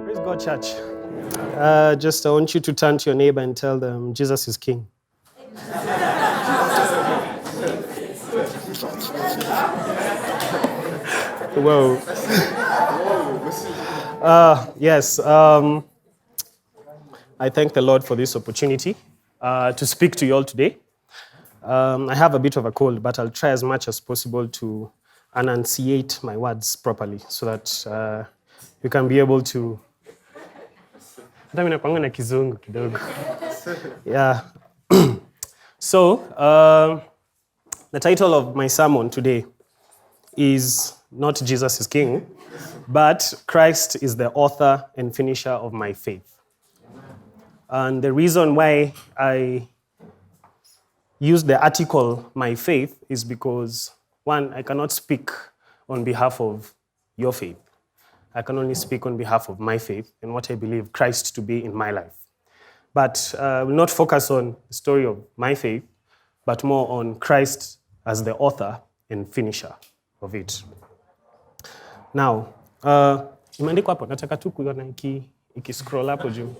Praise God, church. I want you to turn to your neighbor and tell them Jesus is King. Whoa. Yes. I thank the Lord for this opportunity to speak to you all today. I have a bit of a cold, but I'll try as much as possible to enunciate my words properly so that you can be able to. Yeah. So, the title of my sermon today is not Jesus is King, but Christ is the author and finisher of my faith. And the reason why I use the article my faith is because, one, I cannot speak on behalf of your faith. I can only speak on behalf of my faith and what I believe Christ to be in my life. But I will not focus on the story of my faith, but more on Christ as the author and finisher of it. Now, imeandikwa hapo, nataka tu kuiona iki-scroll hapo juu.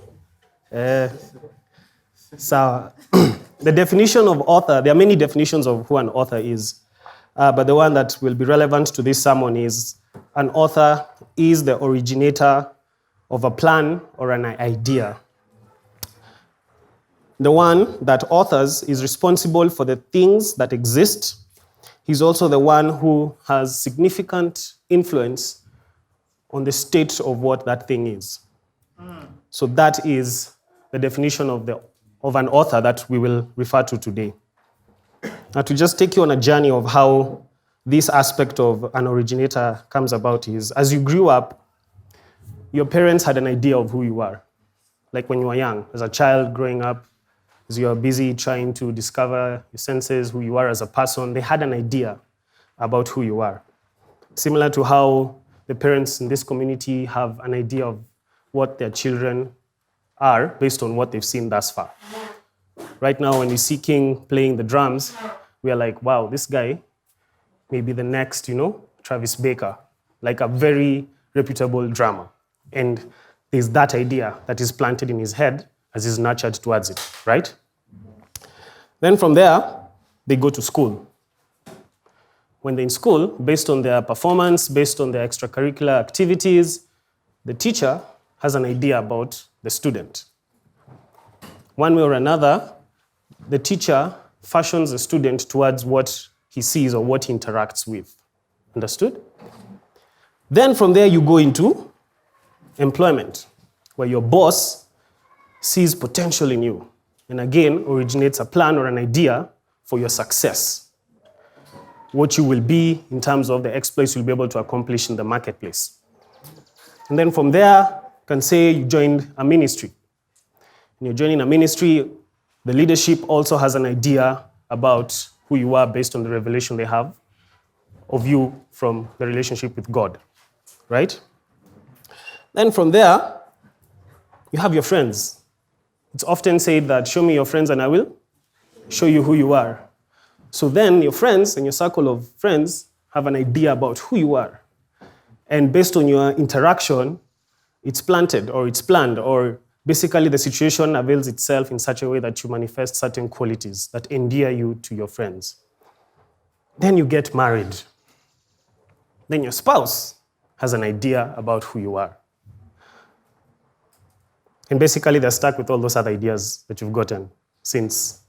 So, the definition of author, there are many definitions of who an author is, but the one that will be relevant to this sermon is an author is the originator of a plan or an idea. The one that authors is responsible for the things that exist. He's also the one who has significant influence on the state of what that thing is. So that is the definition of an author that we will refer to today. Now, to just take you on a journey of how this aspect of an originator comes about is, as you grew up, your parents had an idea of who you are. Like when you were young, as a child growing up, as you are busy trying to discover your senses, who you are as a person, they had an idea about who you are. Similar to how the parents in this community have an idea of what their children are based on what they've seen thus far. Right now, when we see King playing the drums, we are like, wow, this guy may be the next, Travis Baker, like a very reputable drummer. And there's that idea that is planted in his head as he's nurtured towards it, right? Then from there, they go to school. When they're in school, based on their performance, based on their extracurricular activities, the teacher has an idea about the student. One way or another, the teacher fashions the student towards what he sees or what he interacts with. Understood? Then from there, you go into employment, where your boss sees potential in you and again originates a plan or an idea for your success. What you will be in terms of the exploits you'll be able to accomplish in the marketplace. And then from there, you can say you joined a ministry. When you're joining a ministry, the leadership also has an idea about who you are based on the revelation they have of you from the relationship with God, right? Then from there, you have your friends. It's often said that show me your friends and I will show you who you are. So then your friends and your circle of friends have an idea about who you are. And based on your interaction, it's planted or it's planned, or basically the situation avails itself in such a way that you manifest certain qualities that endear you to your friends. Then you get married. Then your spouse has an idea about who you are. And basically, they're stuck with all those other ideas that you've gotten since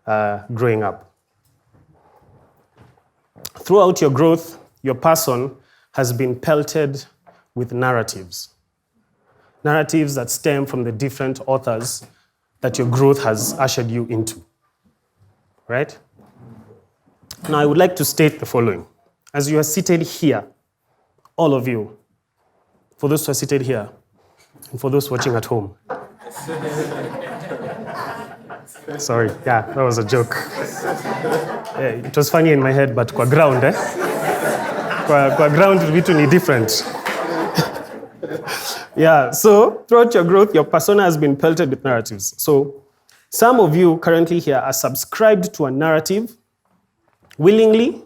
growing up. Throughout your growth, your person has been pelted with narratives. Narratives that stem from the different authors that your growth has ushered you into. Right? Now, I would like to state the following. As you are seated here, all of you, for those who are seated here, and for those watching at home. Sorry, yeah, that was a joke. Yeah, it was funny in my head, but kwa ground, Kwa ground, vitu ni different. Yeah, so throughout your growth, your persona has been pelted with narratives. So some of you currently here are subscribed to a narrative willingly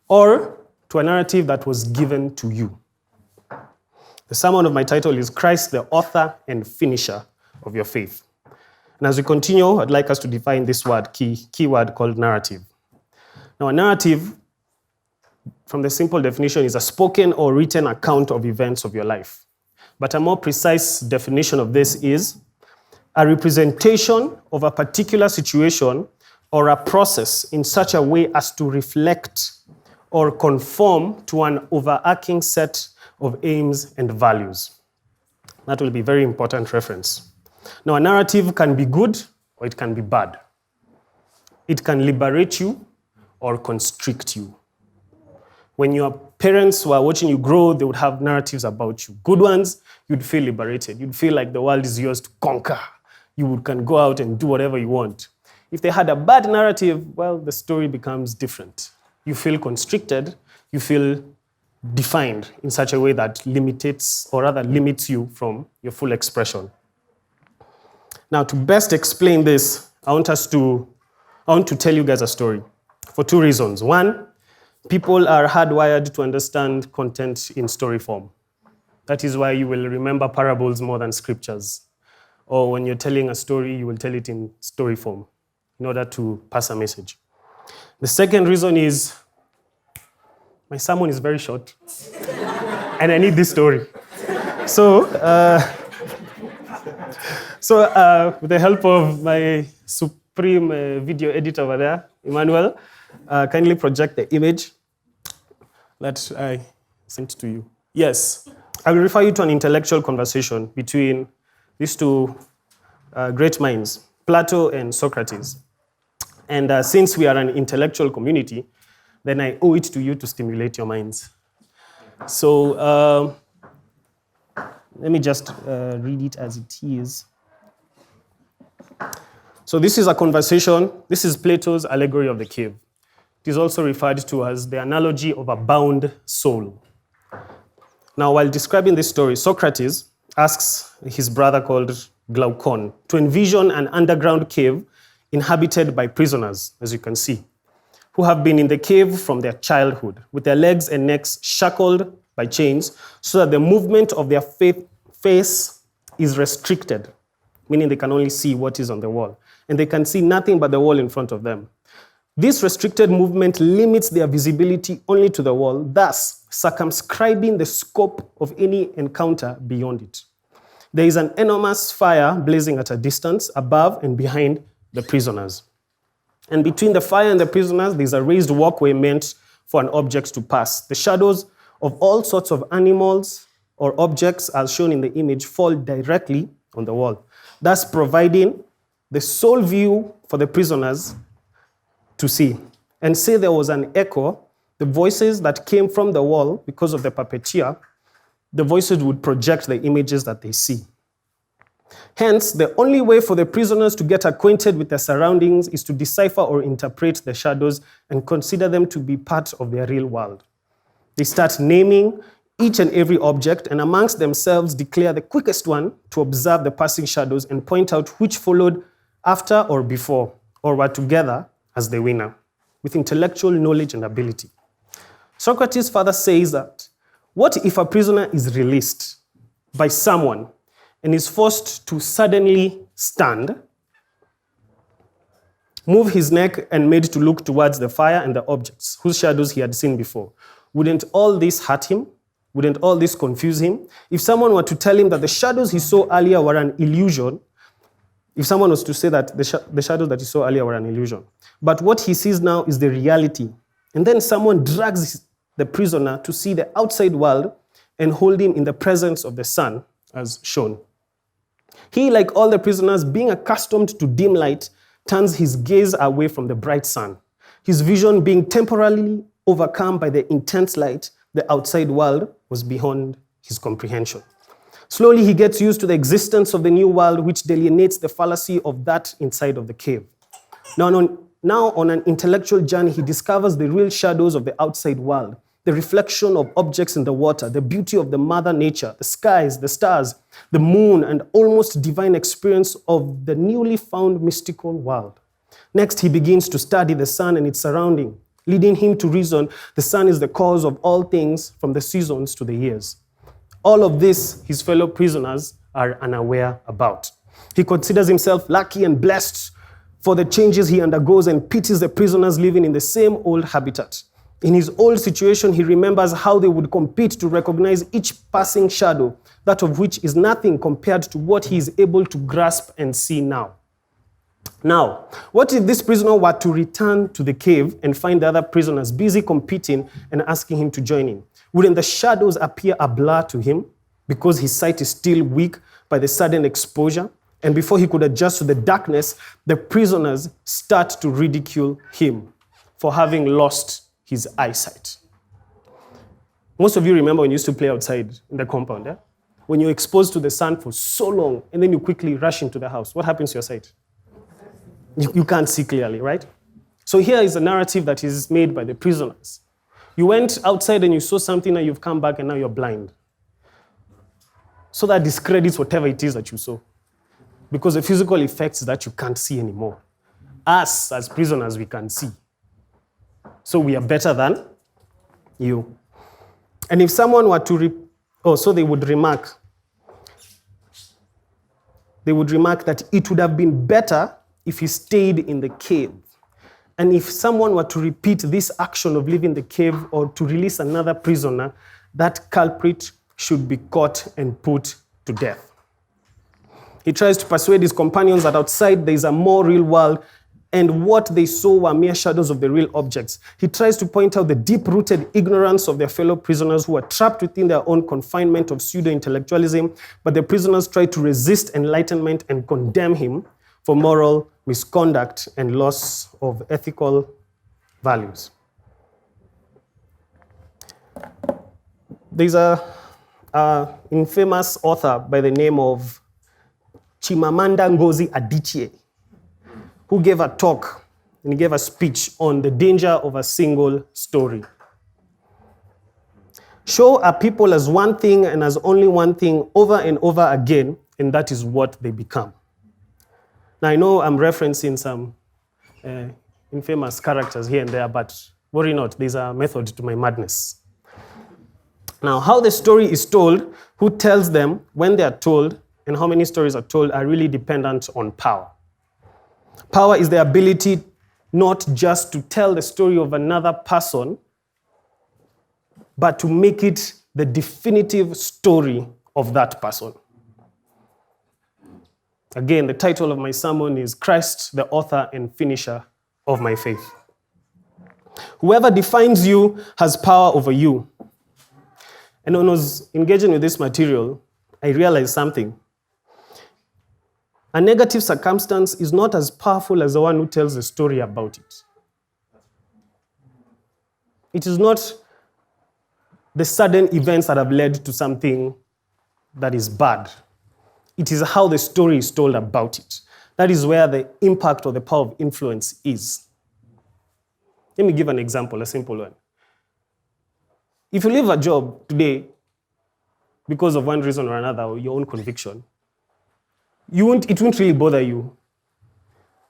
or to a narrative that was given to you. The sermon of my title is Christ, the author and finisher of your faith. And as we continue, I'd like us to define this word, key word called narrative. Now, a narrative, from the simple definition, is a spoken or written account of events of your life. But a more precise definition of this is a representation of a particular situation or a process in such a way as to reflect or conform to an overarching set of aims and values. That will be a very important reference. Now, a narrative can be good or it can be bad. It can liberate you or constrict you. When your parents were watching you grow, they would have narratives about you. Good ones, you'd feel liberated. You'd feel like the world is yours to conquer. You can go out and do whatever you want. If they had a bad narrative, well, the story becomes different. You feel constricted. You feel defined in such a way that limits you from your full expression. Now, to best explain this, I want to tell you guys a story for two reasons. One, people are hardwired to understand content in story form. That is why you will remember parables more than scriptures. Or when you're telling a story, you will tell it in story form in order to pass a message. The second reason is my sermon is very short and I need this story. So with the help of my supreme video editor over there, Emmanuel, kindly project the image that I sent to you. Yes, I will refer you to an intellectual conversation between these two great minds, Plato and Socrates. And since we are an intellectual community, then I owe it to you to stimulate your minds. So let me just read it as it is. So this is a conversation. This is Plato's allegory of the cave. It is also referred to as the analogy of a bound soul. Now, while describing this story, Socrates asks his brother called Glaucon to envision an underground cave inhabited by prisoners, as you can see, who have been in the cave from their childhood, with their legs and necks shackled by chains, so that the movement of their face is restricted, meaning they can only see what is on the wall, and they can see nothing but the wall in front of them. This restricted movement limits their visibility only to the wall, thus circumscribing the scope of any encounter beyond it. There is an enormous fire blazing at a distance above and behind the prisoners. And between the fire and the prisoners, there's a raised walkway meant for an object to pass. The shadows of all sorts of animals or objects, as shown in the image, fall directly on the wall, thus providing the sole view for the prisoners to see. And say there was an echo, the voices that came from the wall, because of the puppeteer, the voices would project the images that they see. Hence, the only way for the prisoners to get acquainted with their surroundings is to decipher or interpret the shadows and consider them to be part of their real world. They start naming each and every object and amongst themselves declare the quickest one to observe the passing shadows and point out which followed after or before or were together as the winner, with intellectual knowledge and ability. Socrates further says that, what if a prisoner is released by someone and is forced to suddenly stand, move his neck and made to look towards the fire and the objects whose shadows he had seen before? Wouldn't all this hurt him? Wouldn't all this confuse him? If someone were to tell him that the shadows he saw earlier were an illusion, if someone was to say that the shadows that he saw earlier were an illusion, but what he sees now is the reality, and then someone drags the prisoner to see the outside world and hold him in the presence of the sun, as shown. He, like all the prisoners, being accustomed to dim light, turns his gaze away from the bright sun. His vision being temporarily overcome by the intense light, the outside world was beyond his comprehension. Slowly, he gets used to the existence of the new world, which delineates the fallacy of that inside of the cave. Now, on an intellectual journey, he discovers the real shadows of the outside world, the reflection of objects in the water, the beauty of the mother nature, the skies, the stars, the moon, and almost divine experience of the newly found mystical world. Next, he begins to study the sun and its surrounding, leading him to reason the sun is the cause of all things from the seasons to the years. All of this his fellow prisoners are unaware about. He considers himself lucky and blessed for the changes he undergoes and pities the prisoners living in the same old habitat. In his old situation, he remembers how they would compete to recognize each passing shadow, that of which is nothing compared to what he is able to grasp and see now. Now, what if this prisoner were to return to the cave and find the other prisoners busy competing and asking him to join in? Wouldn't the shadows appear a blur to him because his sight is still weak by the sudden exposure? And before he could adjust to the darkness, the prisoners start to ridicule him for having lost his eyesight. Most of you remember when you used to play outside in the compound, yeah? When you're exposed to the sun for so long and then you quickly rush into the house, what happens to your sight? You can't see clearly, right? So here is a narrative that is made by the prisoners. You went outside and you saw something and you've come back and now you're blind. So that discredits whatever it is that you saw. Because the physical effects is that you can't see anymore. Us, as prisoners, we can see. So we are better than you. And if someone were to, they would remark that it would have been better if he stayed in the cave. And if someone were to repeat this action of leaving the cave or to release another prisoner, that culprit should be caught and put to death. He tries to persuade his companions that outside there is a more real world and what they saw were mere shadows of the real objects. He tries to point out the deep-rooted ignorance of their fellow prisoners who are trapped within their own confinement of pseudo-intellectualism, but the prisoners try to resist enlightenment and condemn him for moral misconduct and loss of ethical values. There's an infamous author by the name of Chimamanda Ngozi Adichie who gave a talk and he gave a speech on the danger of a single story. Show a people as one thing and as only one thing over and over again, and that is what they become. Now, I know I'm referencing some infamous characters here and there, but worry not, there's a method to my madness. Now, how the story is told, who tells them, when they are told, and how many stories are told are really dependent on power. Power is the ability not just to tell the story of another person, but to make it the definitive story of that person. Again, the title of my sermon is Christ, the author and finisher of my faith. Whoever defines you has power over you. And when I was engaging with this material, I realized something. A negative circumstance is not as powerful as the one who tells a story about it. It is not the sudden events that have led to something that is bad. It is how the story is told about it. That is where the impact or the power of influence is. Let me give an example, a simple one. If you leave a job today because of one reason or another, or your own conviction, it won't really bother you.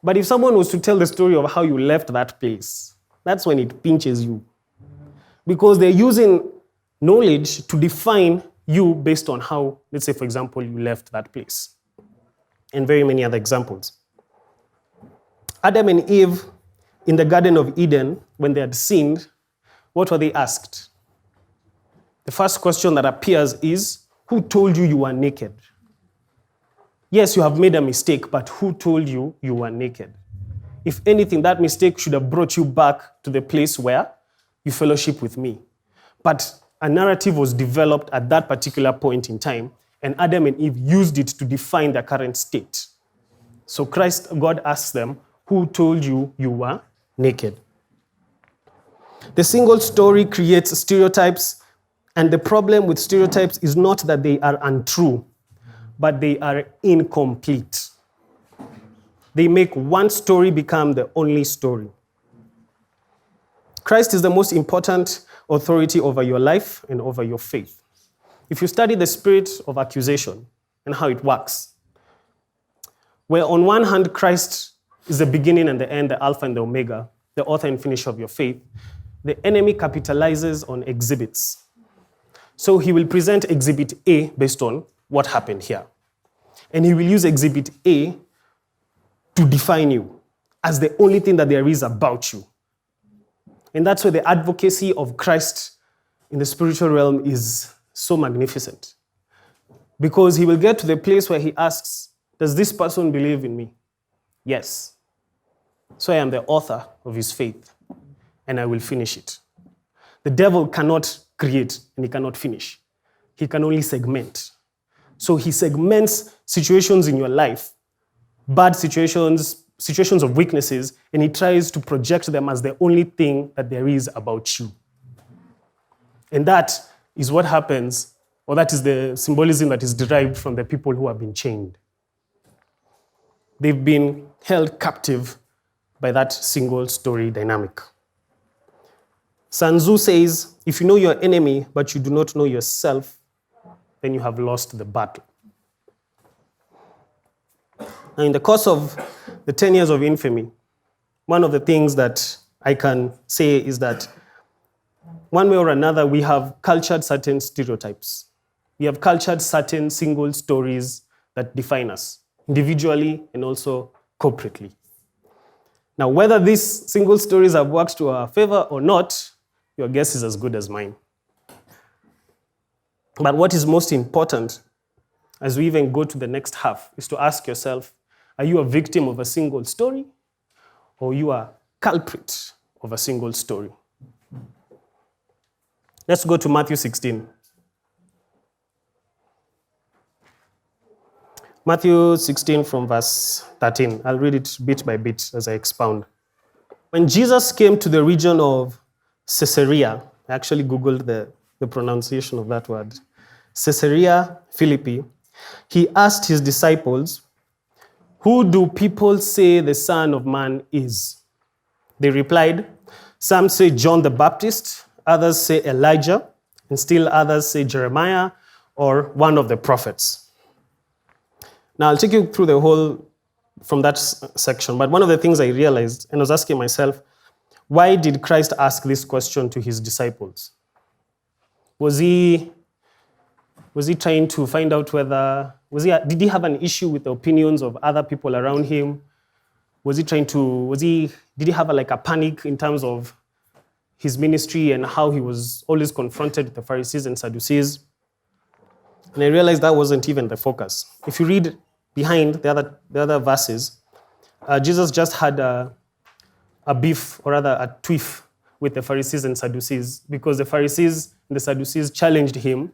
But if someone was to tell the story of how you left that place, that's when it pinches you. Because they're using knowledge to define you based on how, let's say, for example, you left that place. And very many other examples. Adam and Eve in the Garden of Eden, when they had sinned, what were they asked? The first question that appears is, who told you you were naked? Yes, you have made a mistake, but who told you you were naked? If anything, that mistake should have brought you back to the place where you fellowship with me. But a narrative was developed at that particular point in time, and Adam and Eve used it to define their current state. So God asks them, who told you you were naked? The single story creates stereotypes, and the problem with stereotypes is not that they are untrue, but they are incomplete. They make one story become the only story. Christ is the most important authority over your life and over your faith. If you study the spirit of accusation and how it works, where on one hand Christ is the beginning and the end, the Alpha and the Omega, the author and finisher of your faith, the enemy capitalizes on exhibits. So he will present exhibit A based on what happened here. And he will use exhibit A to define you as the only thing that there is about you. And that's where the advocacy of Christ in the spiritual realm is so magnificent. Because he will get to the place where he asks, does this person believe in me? Yes. So I am the author of his faith, and I will finish it. The devil cannot create, and he cannot finish. He can only segment. So he segments situations in your life, bad situations of weaknesses, and he tries to project them as the only thing that there is about you. And that is what happens, or that is the symbolism that is derived from the people who have been chained. They've been held captive by that single story dynamic. Sun Tzu says, if you know your enemy, but you do not know yourself, then you have lost the battle. Now, in the course of the 10 years of infamy, one of the things that I can say is that one way or another, we have cultured certain stereotypes. We have cultured certain single stories that define us, individually and also corporately. Now, whether these single stories have worked to our favor or not, your guess is as good as mine. But what is most important, as we even go to the next half, is to ask yourself, are you a victim of a single story, or you are a culprit of a single story? Let's go to Matthew 16. Matthew 16 from verse 13. I'll read it bit by bit as I expound. When Jesus came to the region of Caesarea, I actually Googled the pronunciation of that word, Caesarea Philippi, he asked his disciples, who do people say the Son of Man is? They replied, some say John the Baptist, others say Elijah, and still others say Jeremiah or one of the prophets. Now, I'll take you through the whole from that section, but one of the things I realized, and I was asking myself, why did Christ ask this question to his disciples? Was he trying to find out whether, did he have an issue with the opinions of other people around him? Did he have a panic in terms of his ministry and how he was always confronted with the Pharisees and Sadducees? And I realized that wasn't even the focus. If you read behind the other verses, Jesus just had a beef, or rather a tiff, with the Pharisees and Sadducees, because the Pharisees and the Sadducees challenged him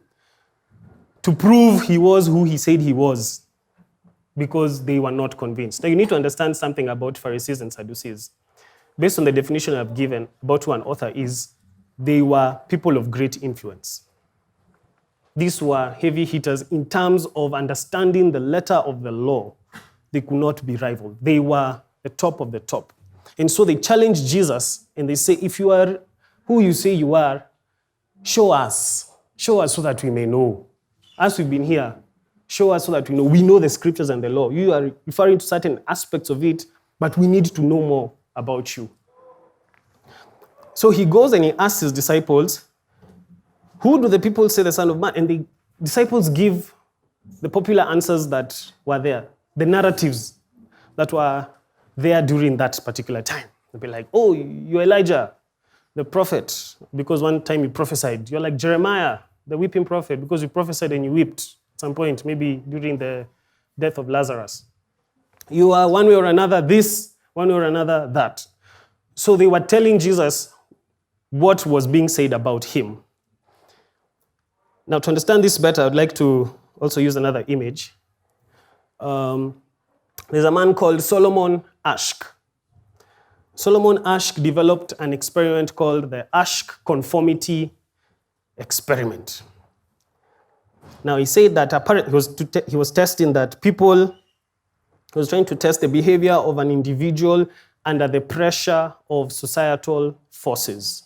to prove he was who he said he was, because they were not convinced. Now, you need to understand something about Pharisees and Sadducees. Based on the definition I've given about who an author is, they were people of great influence. These were heavy hitters in terms of understanding the letter of the law. They could not be rivaled. They were the top of the top. And so they challenged Jesus, and they say, if you are who you say you are, show us so that we may know. As we've been here, show us so that we know the scriptures and the law. You are referring to certain aspects of it, but we need to know more about you. So he goes and he asks his disciples, who do the people say the Son of Man? And the disciples give the popular answers that were there, the narratives that were there during that particular time. They'll be like, oh, you're Elijah, the prophet, because one time you prophesied. You're like Jeremiah, the weeping prophet, because you prophesied and you wept at some point, maybe during the death of Lazarus. You are one way or another this, one way or another that. So they were telling Jesus what was being said about him. Now, to understand this better, I'd like to also use another image. There's a man called Solomon Asch. Solomon Asch developed an experiment called the Asch conformity experiment. Now, he said that apparently he was testing that people, he was trying to test the behavior of an individual under the pressure of societal forces.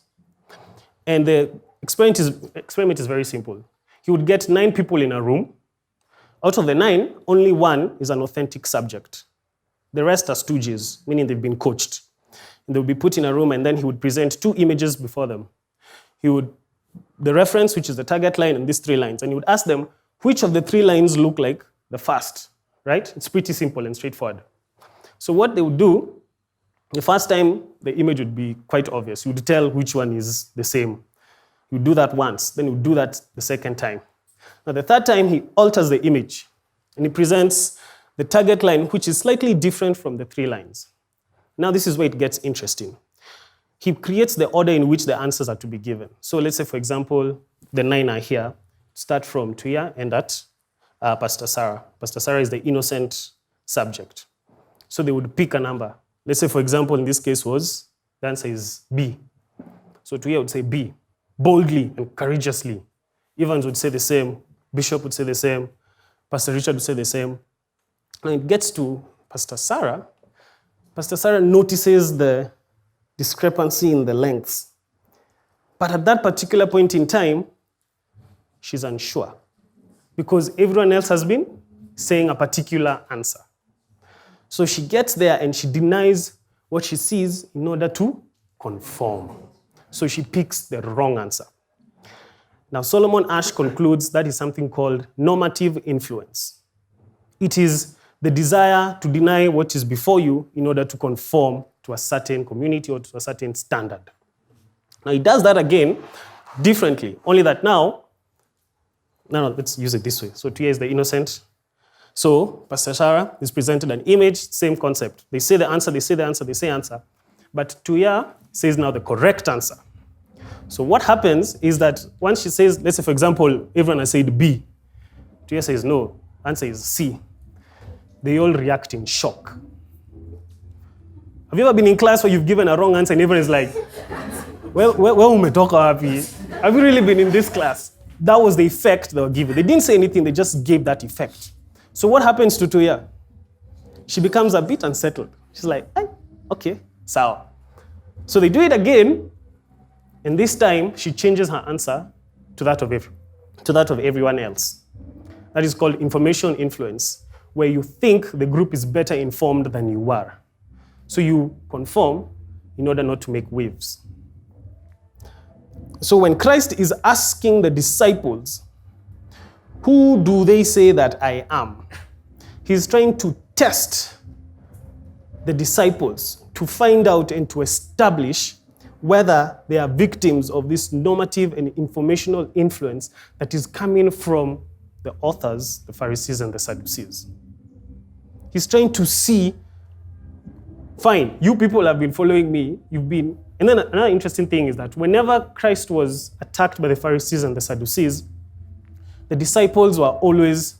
And the experiment is very simple. He would get 9 people in a room. Out of the 9, only 1 is an authentic subject. The rest are stooges, meaning they've been coached. and they would be put in a room, and then he would present 2 images before them. The reference, which is the target line, and these 3 lines, and he would ask them, which of the 3 lines look like the first, right? It's pretty simple and straightforward. So what they would do, the first time, the image would be quite obvious. You would tell which one is the same. You do that once, then you do that the second time. Now, the third time, he alters the image, and he presents the target line, which is slightly different from the 3 lines. Now, this is where it gets interesting. He creates the order in which the answers are to be given. So let's say, for example, the 9 are here. Start from Tuya, end at Pastor Sarah. Pastor Sarah is the innocent subject. So they would pick a number. Let's say, for example, in this case the answer is B. So Tuya would say B, boldly and courageously. Evans would say the same. Bishop would say the same. Pastor Richard would say the same. When it gets to Pastor Sarah notices the discrepancy in the lengths. But at that particular point in time, she's unsure because everyone else has been saying a particular answer. So she gets there and she denies what she sees in order to conform. So she picks the wrong answer. Now, Solomon Ash concludes that is something called normative influence. It is the desire to deny what is before you in order to conform to a certain community or to a certain standard. Now, he does that again differently, only that now, let's use it this way. So Tuya is the innocent. So Pastor Sarah is presented an image, same concept. They say the answer, they say the answer, they say answer. But Tuya says now the correct answer. So what happens is that once she says, let's say, for example, everyone has said B. Tuya says, no, answer is C. They all react in shock. Have you ever been in class where you've given a wrong answer and everyone is like, where umetoka happy? Have you really been in this class? That was the effect they were given. They didn't say anything, they just gave that effect. So what happens to Tuya? She becomes a bit unsettled. She's like, okay, sawa. So they do it again, and this time she changes her answer to that of everyone else. That is called information influence, where you think the group is better informed than you are. So you conform in order not to make waves. So when Christ is asking the disciples, who do they say that I am? He's trying to test the disciples to find out and to establish whether they are victims of this normative and informational influence that is coming from the authors, the Pharisees and the Sadducees. He's trying to see, fine, you people have been following me, you've been... And then another interesting thing is that whenever Christ was attacked by the Pharisees and the Sadducees, the disciples were always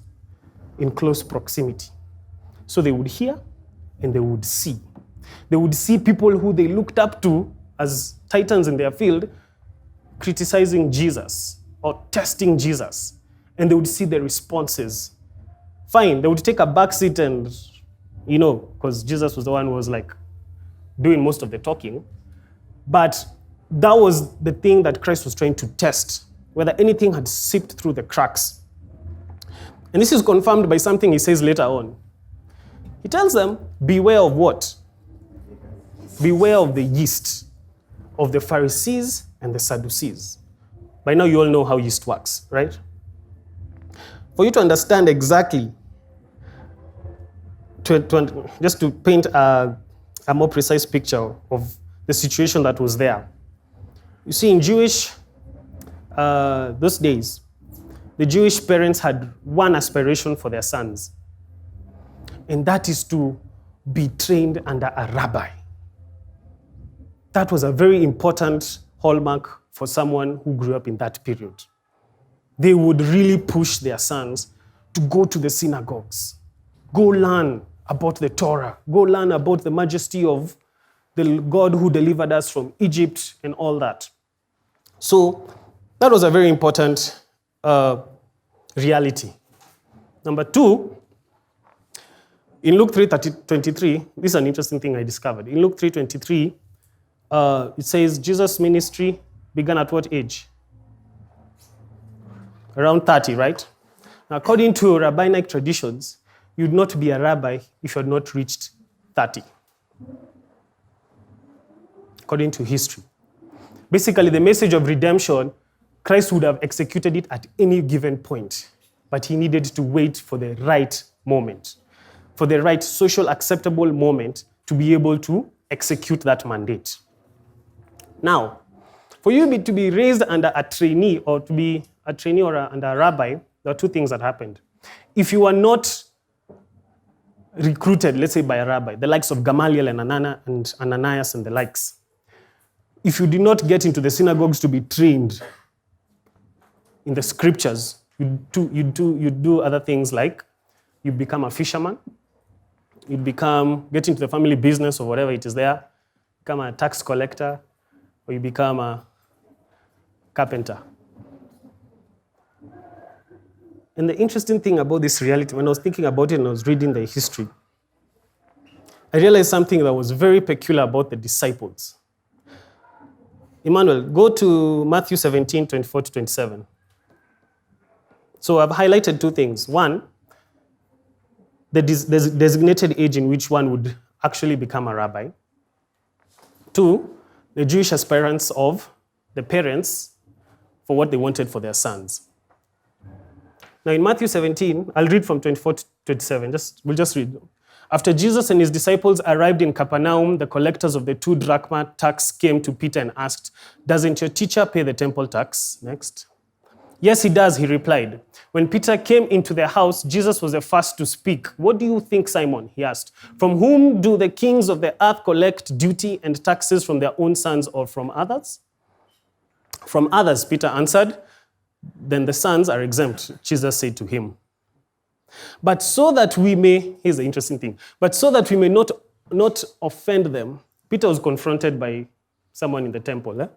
in close proximity. So they would hear and they would see. They would see people who they looked up to as titans in their field criticizing Jesus or testing Jesus. And they would see the responses. Fine, they would take a backseat and, because Jesus was the one who was like doing most of the talking. But that was the thing that Christ was trying to test, whether anything had seeped through the cracks. And this is confirmed by something he says later on. He tells them, beware of what? Beware of the yeast of the Pharisees and the Sadducees. By now you all know how yeast works, right? For you to understand exactly, just to paint a more precise picture of the situation that was there. You see, in those days, the Jewish parents had one aspiration for their sons, and that is to be trained under a rabbi. That was a very important hallmark for someone who grew up in that period. They would really push their sons to go to the synagogues, go learn about the Torah, go learn about the majesty of the God who delivered us from Egypt and all that. So that was a very important reality. Number 2, in Luke 3:23, this is an interesting thing I discovered. In Luke 3:23, it says Jesus' ministry began at what age? Around 30, right? Now, according to rabbinic traditions, you'd not be a rabbi if you had not reached 30. according to history. Basically, the message of redemption, Christ would have executed it at any given point, but he needed to wait for the right moment, for the right social acceptable moment to be able to execute that mandate. Now, for you to be raised under a trainee or to be a trainee or under a rabbi, there are two things that happened. If you are not recruited, let's say by a rabbi, the likes of Gamaliel and Ananias and the likes, if you did not get into the synagogues to be trained in the scriptures, you do other things like you become a fisherman, you get into the family business or whatever it is there, become a tax collector, or you become a carpenter. And the interesting thing about this reality, when I was thinking about it and I was reading the history, I realized something that was very peculiar about the disciples. Emmanuel, go to Matthew 17, 24 to 27. So I've highlighted two things. One, the designated age in which one would actually become a rabbi. Two, the Jewish aspirants of the parents for what they wanted for their sons. Now in Matthew 17, I'll read from 24 to 27. We'll just read. After Jesus and his disciples arrived in Capernaum, the collectors of the 2 drachma tax came to Peter and asked, "Doesn't your teacher pay the temple tax?" Next. "Yes, he does," he replied. When Peter came into the house, Jesus was the first to speak. "What do you think, Simon?" he asked. "From whom do the kings of the earth collect duty and taxes, from their own sons or from others?" "From others," Peter answered. "Then the sons are exempt," Jesus said to him. "But so that we may," here's the interesting thing, "but so that we may not offend them," Peter was confronted by someone in the temple.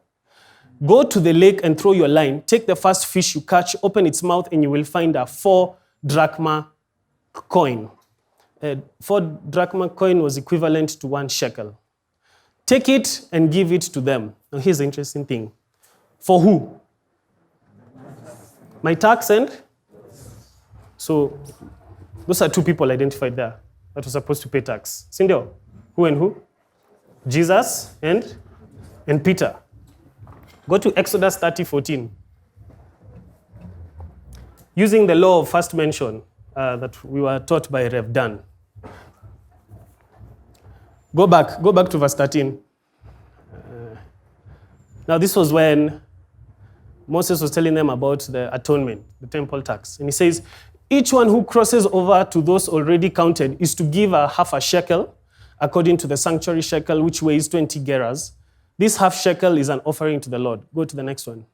"Go to the lake and throw your line. Take the first fish you catch, open its mouth, and you will find a 4 drachma coin." 4 drachma coin was equivalent to 1 shekel. "Take it and give it to them." Now here's the interesting thing. For who? My tax and? So those are 2 people identified there that were supposed to pay tax. Sindio, who and who? Jesus and Peter. Go to Exodus 30:14. Using the law of first mention that we were taught by Rev Dan. Go back to verse 13. Now this was when Moses was telling them about the atonement, the temple tax. And he says, each one who crosses over to those already counted is to give a half a shekel, according to the sanctuary shekel, which weighs 20 gerahs. This half shekel is an offering to the Lord. Go to the next one.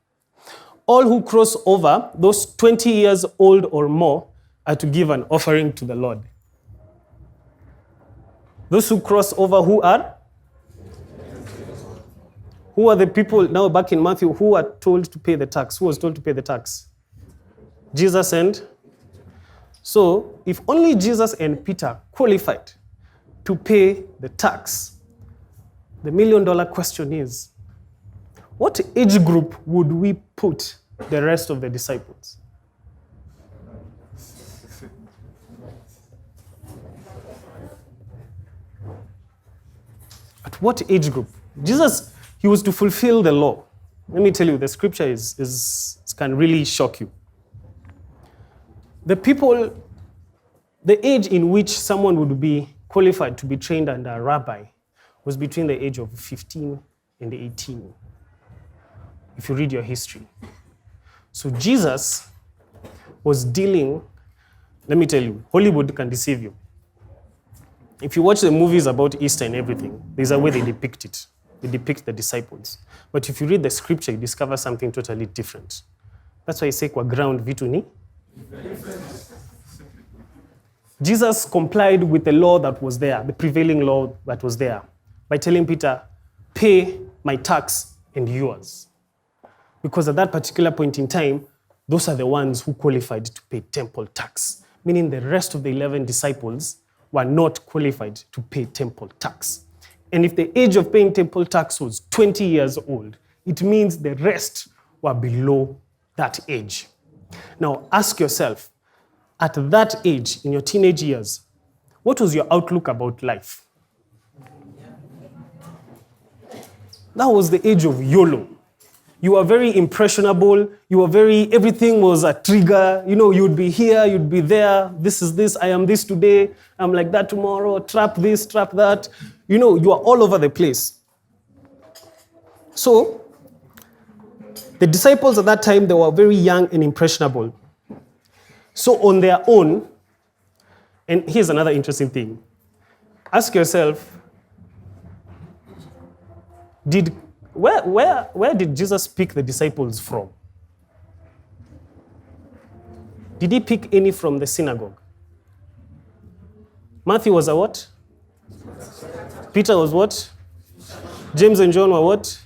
All who cross over, those 20 years old or more, are to give an offering to the Lord. Those who cross over, who are? Who are the people, now back in Matthew, who are told to pay the tax? Who was told to pay the tax? Jesus and? So, if only Jesus and Peter qualified to pay the tax, the $1 million question is, what age group would we put the rest of the disciples? At what age group? Jesus, he was to fulfill the law. Let me tell you, the scripture can really shock you. The age in which someone would be qualified to be trained under a rabbi was between the age of 15 and 18, if you read your history. So Jesus was dealing, let me tell you, Hollywood can deceive you. If you watch the movies about Easter and everything, there's a way they depict it. They depict the disciples. But if you read the scripture, you discover something totally different. That's why I say, kwa ground vitu ni. Jesus complied with the law that was there, the prevailing law that was there, by telling Peter, pay my tax and yours. Because at that particular point in time, those are the ones who qualified to pay temple tax, meaning the rest of the 11 disciples were not qualified to pay temple tax. And if the age of paying temple tax was 20 years old, it means the rest were below that age. Now, ask yourself, at that age, in your teenage years, what was your outlook about life? That was the age of YOLO. You were very impressionable. Everything was a trigger. You'd be here, you'd be there. This is this, I am this today. I'm like that tomorrow. Trap this, trap that. You are all over the place. So, the disciples at that time, they were very young and impressionable. So on their own, and here's another interesting thing. Ask yourself, where did Jesus pick the disciples from? Did he pick any from the synagogue? Matthew was a what? Peter was what? James and John were what?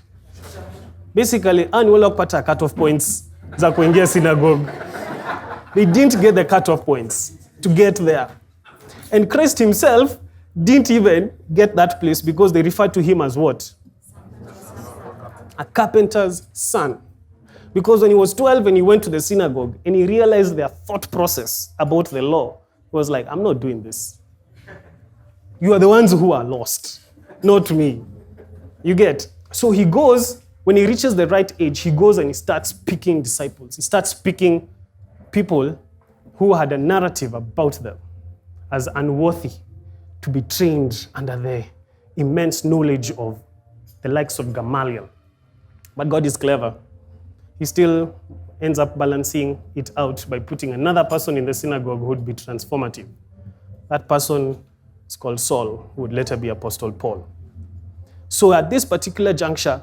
Basically, annual kupata cut-off points za kuingia synagogue. They didn't get the cut-off points to get there. And Christ himself didn't even get that place because they referred to him as what? A carpenter's son. Because when he was 12 and he went to the synagogue and he realized their thought process about the law, he was like, I'm not doing this. You are the ones who are lost, not me. You get? So he goes, when he reaches the right age, he goes and he starts picking disciples. He starts picking people who had a narrative about them as unworthy to be trained under the immense knowledge of the likes of Gamaliel. But God is clever. He still ends up balancing it out by putting another person in the synagogue who would be transformative. That person is called Saul, who would later be Apostle Paul. So at this particular juncture,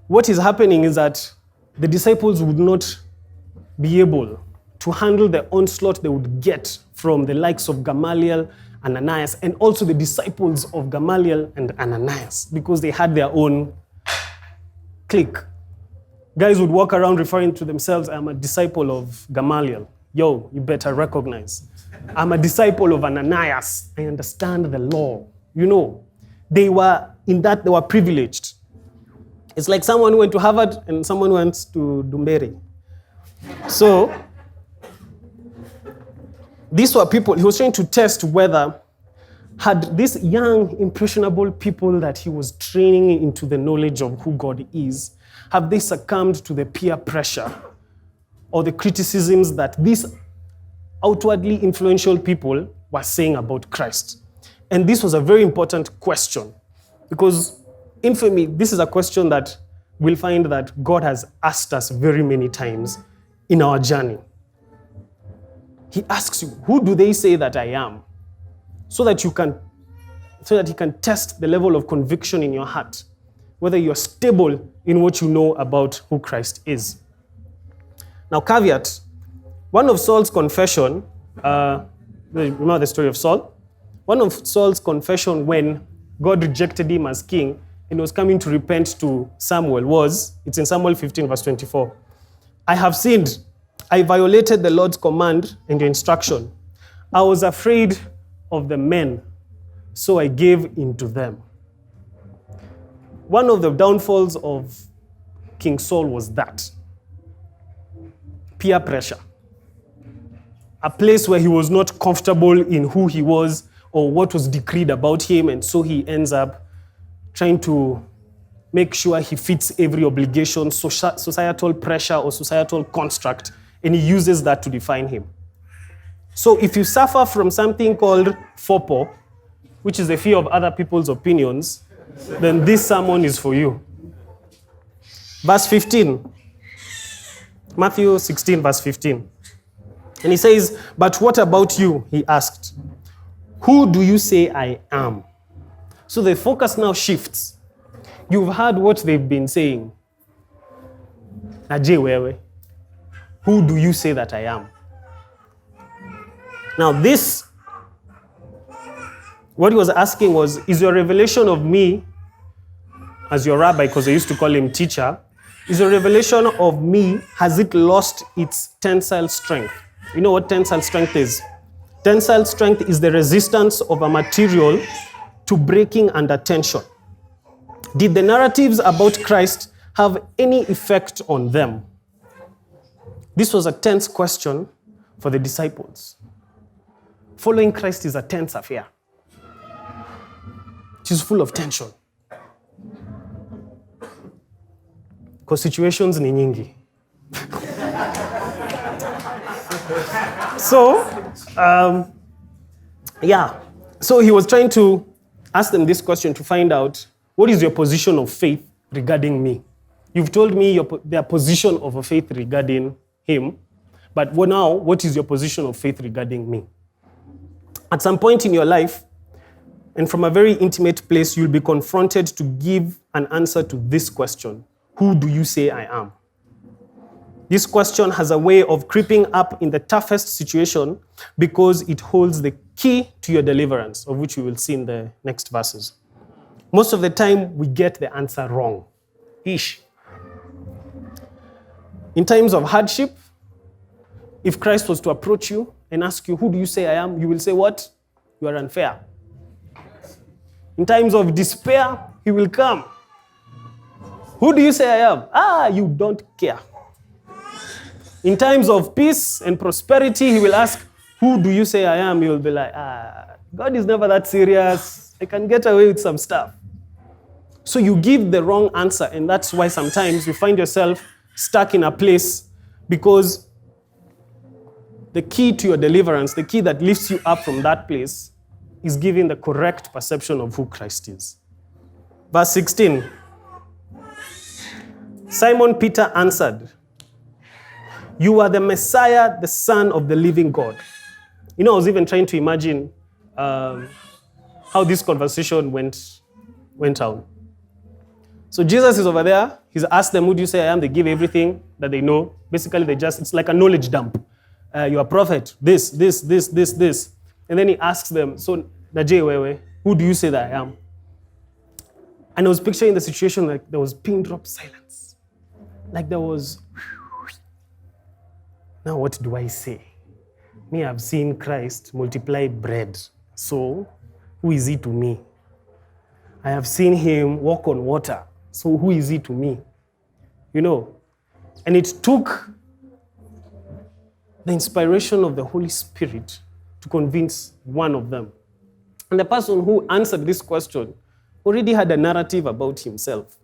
what is happening is that the disciples would not be able to handle the onslaught they would get from the likes of Gamaliel, Ananias, and also the disciples of Gamaliel and Ananias, because they had their own clique. Guys would walk around referring to themselves, I'm a disciple of Gamaliel. Yo, you better recognize. I'm a disciple of Ananias. I understand the law. They were privileged. It's like someone who went to Harvard and someone who went to Dumberi. So, these were people, he was trying to test whether had these young, impressionable people that he was training into the knowledge of who God is, have they succumbed to the peer pressure or the criticisms that these outwardly influential people were saying about Christ? And this was a very important question because, for me, this is a question that we'll find that God has asked us very many times in our journey. He asks you, who do they say that I am? So that he can test the level of conviction in your heart, whether you're stable in what you know about who Christ is. Now, caveat, one of Saul's confession, remember the story of Saul? One of Saul's confession when God rejected him as king and was coming to repent to Samuel it's in Samuel 15 verse 24. I have sinned. I violated the Lord's command and instruction. I was afraid of the men, so I gave in to them. One of the downfalls of King Saul was that. Peer pressure. A place where he was not comfortable in who he was or what was decreed about him, and so he ends up trying to make sure he fits every obligation, societal pressure or societal construct, and he uses that to define him. So if you suffer from something called FOPO, which is the fear of other people's opinions, then this sermon is for you. Verse 15. Matthew 16, verse 15. And he says, "But what about you?" he asked. "Who do you say I am?" So the focus now shifts. You've heard what they've been saying. Naje wewe. Who do you say that I am? Now this, what he was asking was, is your revelation of me, as your rabbi, because they used to call him teacher, is your revelation of me, has it lost its tensile strength? You know what tensile strength is? Tensile strength is the resistance of a material to breaking under tension. Did the narratives about Christ have any effect on them? This was a tense question for the disciples. Following Christ is a tense affair. which is full of tension. Because situations ni nyingi. So, So he was trying to ask them this question to find out, what is your position of faith regarding me? You've told me their position of a faith regarding him, but now, what is your position of faith regarding me? At some point in your life, and from a very intimate place, you'll be confronted to give an answer to this question: who do you say I am? This question has a way of creeping up in the toughest situation because it holds the key to your deliverance, of which we will see in the next verses. Most of the time, we get the answer wrong. In times of hardship, if Christ was to approach you and ask you, who do you say I am? You will say what? You are unfair. In times of despair, he will come. Who do you say I am? You don't care. In times of peace and prosperity, he will ask, who do you say I am? You'll be like, God is never that serious. I can get away with some stuff. So you give the wrong answer, and that's why sometimes you find yourself stuck in a place, because the key to your deliverance, the key that lifts you up from that place, is giving the correct perception of who Christ is. Verse 16. Simon Peter answered, you are the Messiah, the Son of the living God. I was even trying to imagine how this conversation went on. So Jesus is over there. He's asked them, who do you say I am? They give everything that they know. Basically, it's like a knowledge dump. You're a prophet, this. And then he asks them, so, Najewewe, who do you say that I am? And I was picturing the situation like there was pin drop silence. Like there was... Now what do I say? Me, I've seen Christ multiply bread. So, who is he to me? I have seen him walk on water. So, who is he to me? And it took the inspiration of the Holy Spirit to convince one of them. And the person who answered this question already had a narrative about himself.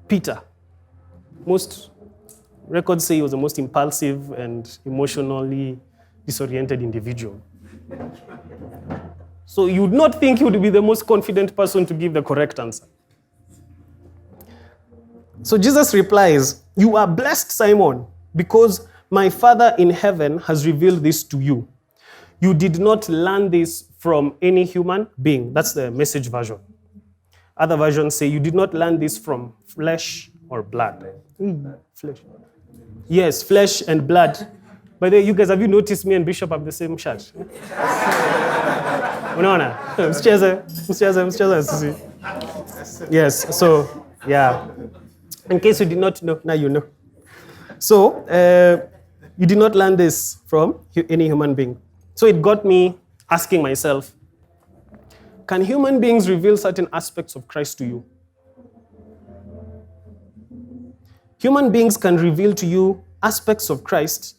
Peter. Most records say he was the most impulsive and emotionally disoriented individual. So you would not think he would be the most confident person to give the correct answer. So Jesus replies, you are blessed, Simon, because my Father in heaven has revealed this to you. You did not learn this from any human being. That's the Message version. Other versions say you did not learn this from flesh or blood. Flesh. Yes, flesh and blood. By the way, you guys, have you noticed me and Bishop have the same shirt? Unaona? Yes, so, yeah. In case you did not know, now you know. So, you did not learn this from any human being. So it got me asking myself, can human beings reveal certain aspects of Christ to you? Human beings can reveal to you aspects of Christ,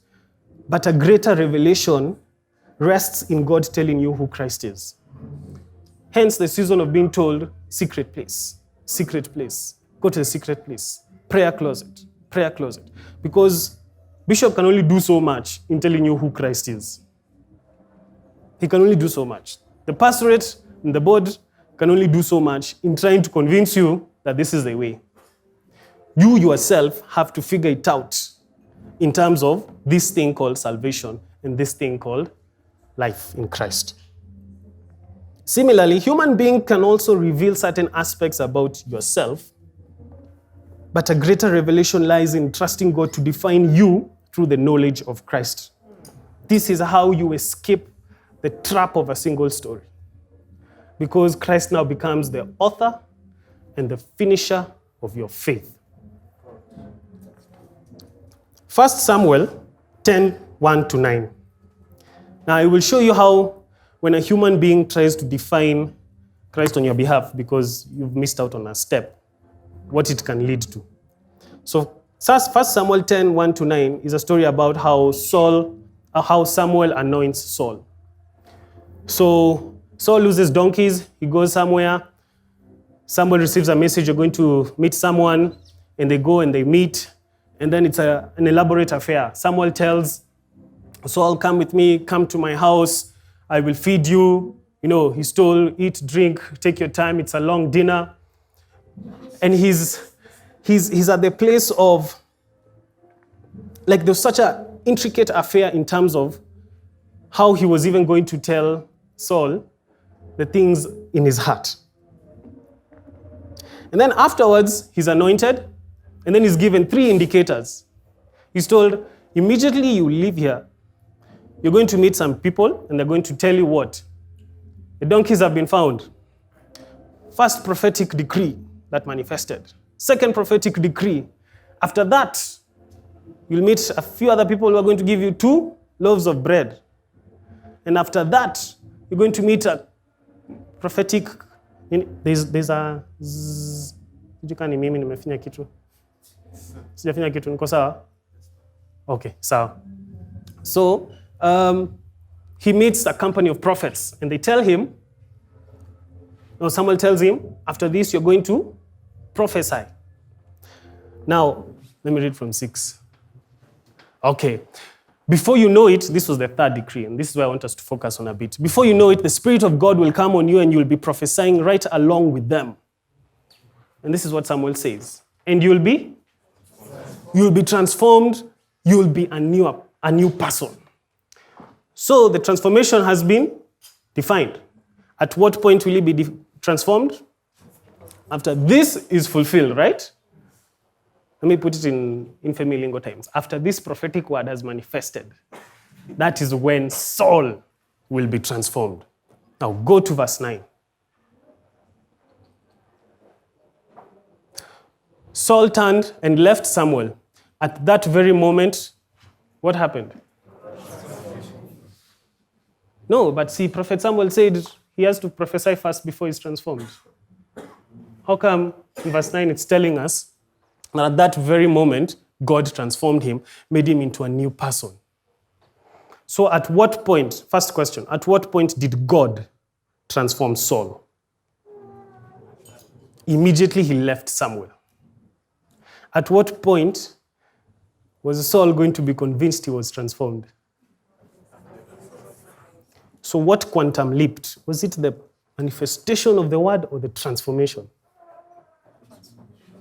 but a greater revelation rests in God telling you who Christ is. Hence the season of being told, secret place, go to the secret place, prayer closet. Because Bishop can only do so much in telling you who Christ is. He can only do so much. The pastorate and the board can only do so much in trying to convince you that this is the way. You yourself have to figure it out in terms of this thing called salvation and this thing called life in Christ. Similarly, human being can also reveal certain aspects about yourself, but a greater revelation lies in trusting God to define you through the knowledge of Christ. This is how you escape the trap of a single story, because Christ now becomes the author and the finisher of your faith. 1 Samuel 10:1-9. Now I will show you how when a human being tries to define Christ on your behalf, because you've missed out on a step, what it can lead to. So 1 Samuel 10:1-9 is a story about how Samuel anoints Saul. So Saul loses donkeys, he goes somewhere, someone receives a message, you're going to meet someone, and they go and they meet, and then it's an elaborate affair. Samuel tells Saul, come with me, come to my house, I will feed you. You know, he's told, eat, drink, take your time, it's a long dinner. And he's at the place of, like there's such an intricate affair in terms of how he was even going to tell Saul the things in his heart. And then afterwards, he's anointed, and then he's given 3 indicators. He's told, immediately you leave here, you're going to meet some people, and they're going to tell you what? The donkeys have been found. First prophetic decree that manifested. Second prophetic decree. After that, you'll meet a few other people who are going to give you 2 loaves of bread. And after that, you're going to meet a prophetic. There's a. Sijui mimi nimefanya kitu. Sijafanya kitu, niko sawa? Okay, sawa. So, he meets a company of prophets, and they tell him, or Samuel tells him, after this, you're going to prophesy. Now, let me read from 6. Okay. Before you know it, this was the 3rd decree, and this is where I want us to focus on a bit. Before you know it, the Spirit of God will come on you, and you'll be prophesying right along with them. And this is what Samuel says. And you'll be transformed, you'll be a new person. So the transformation has been defined. At what point will he be transformed? After this is fulfilled, right? Let me put it in infamy lingo times. After this prophetic word has manifested, that is when Saul will be transformed. Now go to verse 9. Saul turned and left Samuel. At that very moment, what happened? No, but see, Prophet Samuel said he has to prophesy first before he's transformed. How come in verse 9 it's telling us that at that very moment, God transformed him, made him into a new person? So at what point, first question, at what point did God transform Saul? Immediately he left Samuel. At what point was Saul going to be convinced he was transformed? So what quantum leaped? Was it the manifestation of the word or the transformation?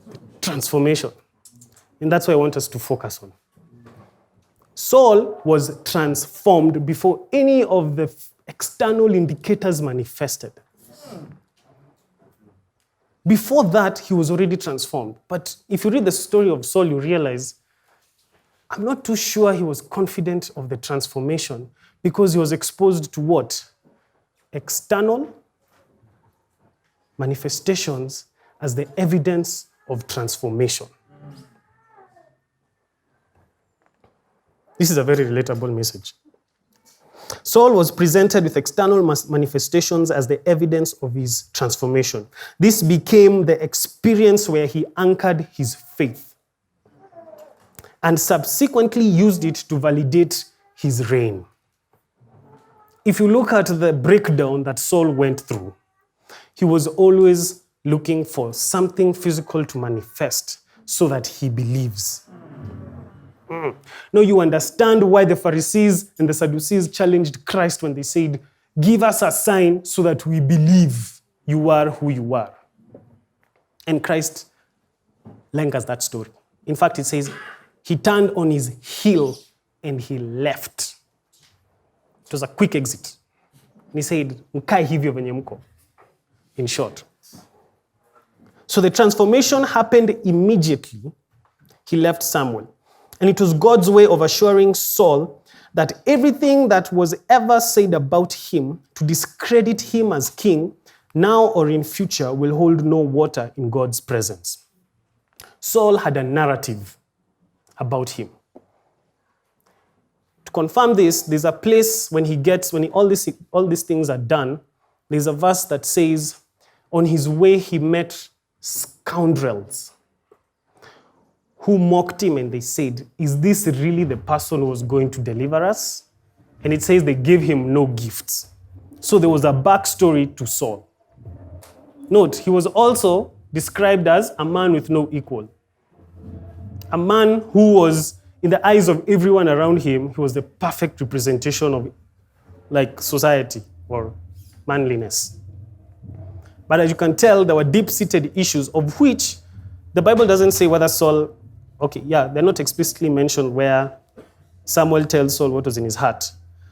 The transformation. And that's what I want us to focus on. Saul was transformed before any of the external indicators manifested. Before that, he was already transformed. But if you read the story of Saul, you realize, I'm not too sure he was confident of the transformation because he was exposed to what? External manifestations as the evidence of transformation. This is a very relatable message. Saul was presented with external manifestations as the evidence of his transformation. This became the experience where he anchored his faith and subsequently used it to validate his reign. If you look at the breakdown that Saul went through, he was always looking for something physical to manifest so that he believes. Now you understand why the Pharisees and the Sadducees challenged Christ when they said, give us a sign so that we believe you are who you are. And Christ lingers that story. In fact, it says, he turned on his heel and he left. It was a quick exit. And he said, mkae hivyo venye mko. In short. So the transformation happened immediately. He left Samuel. And it was God's way of assuring Saul that everything that was ever said about him to discredit him as king, now or in future, will hold no water in God's presence. Saul had a narrative about him. To confirm this, there's a place when all these things are done, there's a verse that says, on his way he met scoundrels who mocked him, and they said, is this really the person who was going to deliver us? And it says they gave him no gifts. So there was a backstory to Saul. Note, he was also described as a man with no equal. A man who was, in the eyes of everyone around him, he was the perfect representation of society or manliness. But as you can tell, there were deep-seated issues of which the Bible doesn't say whether Saul, they're not explicitly mentioned where Samuel tells Saul what was in his heart.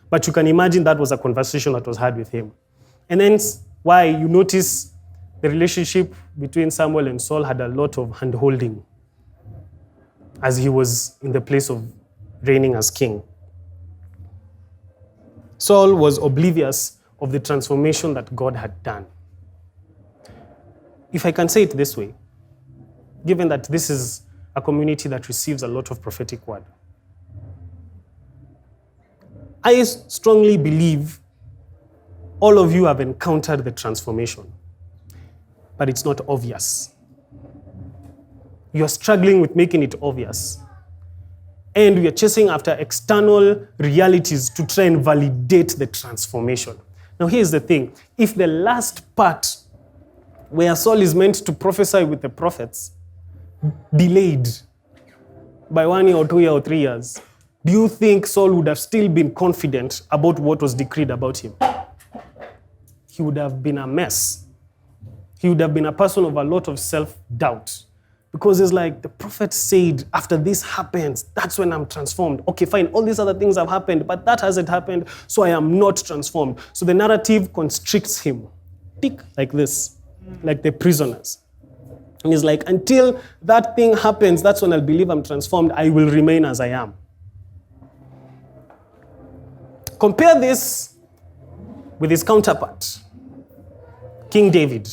But you can imagine that was a conversation that was had with him. And hence why you notice the relationship between Samuel and Saul had a lot of hand-holding as he was in the place of reigning as king. Saul was oblivious of the transformation that God had done. If I can say it this way, given that this is a community that receives a lot of prophetic word, I strongly believe all of you have encountered the transformation, but it's not obvious. You're struggling with making it obvious. And we are chasing after external realities to try and validate the transformation. Now, here's the thing. If the last part, where Saul is meant to prophesy with the prophets, delayed by 1 year or 2 years or 3 years, do you think Saul would have still been confident about what was decreed about him? He would have been a mess. He would have been a person of a lot of self-doubt. Because it's like, the prophet said, after this happens, that's when I'm transformed. Okay, fine, all these other things have happened, but that hasn't happened, so I am not transformed. So the narrative constricts him. Tick, like this, like the prisoners. And he's like, until that thing happens, that's when I'll believe I'm transformed. I will remain as I am. Compare this with his counterpart, King David.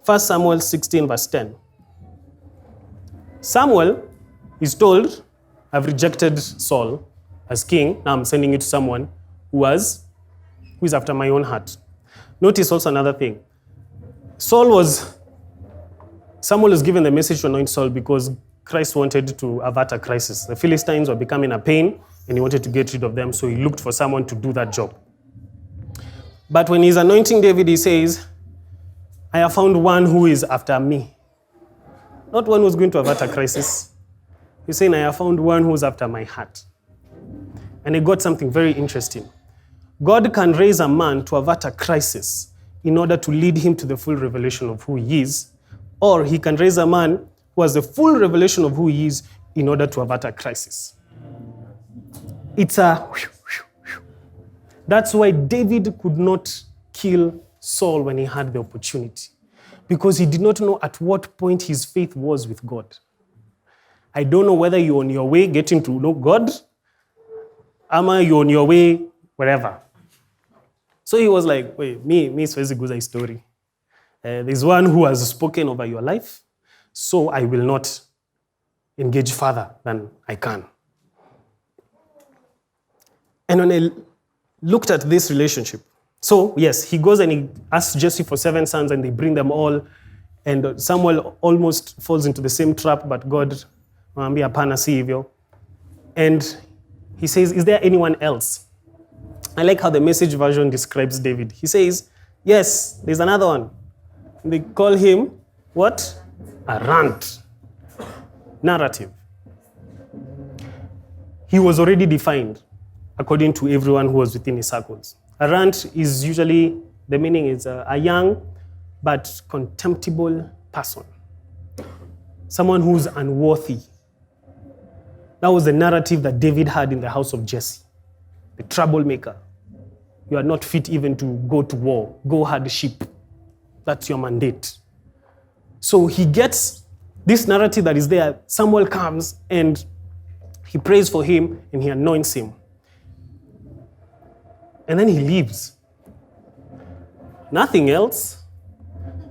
1 Samuel 16, verse 10. Samuel is told, I've rejected Saul as king. Now I'm sending it to someone who is after my own heart. Notice also another thing. Samuel was given the message to anoint Saul because Christ wanted to avert a crisis. The Philistines were becoming a pain, and he wanted to get rid of them, so he looked for someone to do that job. But when he's anointing David, he says, I have found one who is after me. Not one who's going to avert a crisis. He's saying, I have found one who's after my heart. And he got something very interesting. God can raise a man to avert a crisis in order to lead him to the full revelation of who he is, or he can raise a man who has the full revelation of who he is in order to avert a crisis. It's That's why David could not kill Saul when he had the opportunity, because he did not know at what point his faith was with God. I don't know whether you're on your way getting to know God, or you're on your way wherever. So he was like, wait, me siwezi guza story. There's one who has spoken over your life, so I will not engage further than I can. And when I looked at this relationship, so yes, he goes and he asks Jesse for 7 sons and they bring them all, and Samuel almost falls into the same trap, but God, and he says, is there anyone else? I like how the Message version describes David. He says, yes, there's another one. They call him, what? A rant. Narrative. He was already defined according to everyone who was within his circles. A rant is usually, the meaning is a young but contemptible person. Someone who's unworthy. That was the narrative that David had in the house of Jesse. The troublemaker. You are not fit even to go to war. Go herd sheep. That's your mandate. So he gets this narrative that is there. Samuel comes and he prays for him and he anoints him. And then he leaves. Nothing else.